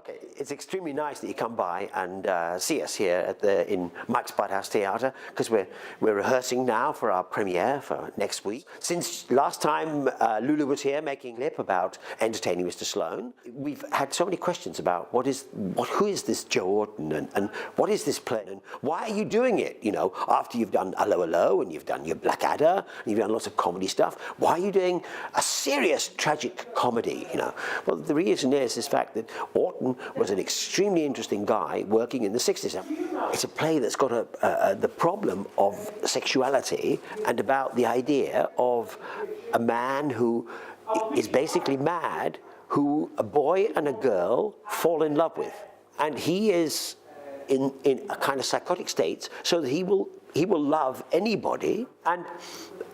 Okay, it's extremely nice that you come by and see us here in Mike's Badhuistheater, because we're rehearsing now for our premiere for next week. Since last time Lulu was here making a lip about entertaining Mr. Sloane, we've had so many questions about who is this Joe Orton, and what is this play, and why are you doing it? You know, after you've done Hello Hello and you've done your Blackadder and you've done lots of comedy stuff, why are you doing a serious tragic comedy? You know, well, the reason is this fact that Orton was an extremely interesting guy working in the 60s. It's a play that's got the problem of sexuality and about the idea of a man who is basically mad, who a boy and a girl fall in love with. And he is in a kind of psychotic state, so that he will love anybody. And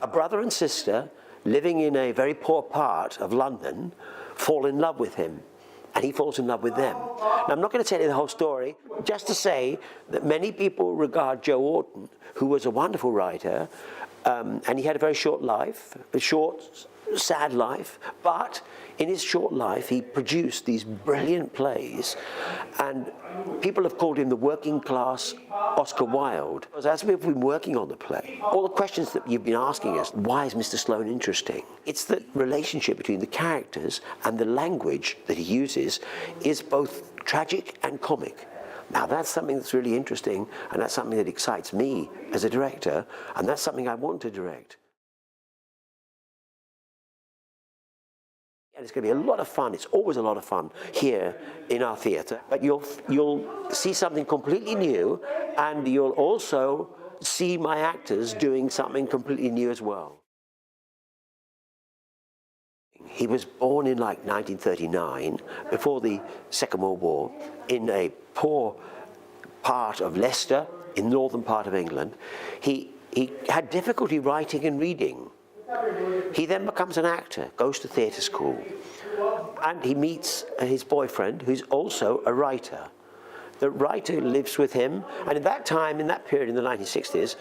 a brother and sister living in a very poor part of London fall in love with him, and he falls in love with them. Now, I'm not going to tell you the whole story, just to say that many people regard Joe Orton, who was a wonderful writer, and he had a very short life, a short, sad life, but in his short life he produced these brilliant plays, and people have called him the working class Oscar Wilde. As we've been working on the play, all the questions that you've been asking us, why is Mr. Sloane interesting? It's the relationship between the characters, and the language that he uses is both tragic and comic. Now, that's something that's really interesting, and that's something that excites me as a director, and that's something I want to direct. And it's going to be a lot of fun. It's always a lot of fun here in our theatre. But you'll see something completely new, and you'll also see my actors doing something completely new as well. He was born in like 1939, before the Second World War, in a poor part of Leicester, in the northern part of England. He had difficulty writing and reading. He then becomes an actor, goes to theatre school, and he meets his boyfriend, who's also a writer. The writer lives with him, and at that time, in that period in the 1960s,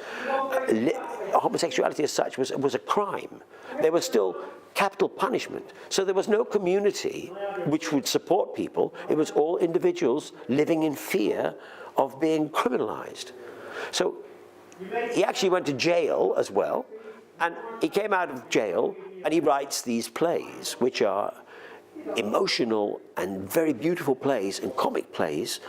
homosexuality as such was a crime. There was still capital punishment. So there was no community which would support people. It was all individuals living in fear of being criminalized. So he actually went to jail as well, and he came out of jail and he writes these plays, which are emotional and very beautiful plays and comic plays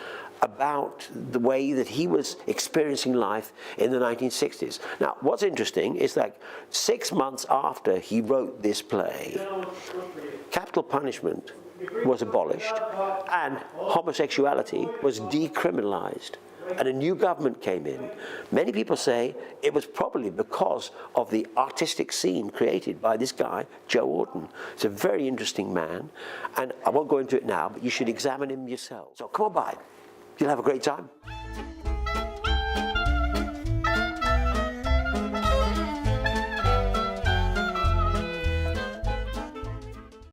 about the way that he was experiencing life in the 1960s. Now, what's interesting is that 6 months after he wrote this play, capital punishment was abolished and homosexuality was decriminalized, and a new government came in. Many people say it was probably because of the artistic scene created by this guy, Joe Orton. He's a very interesting man, and I won't go into it now, but you should examine him yourself. So come on by. You'll have a great time.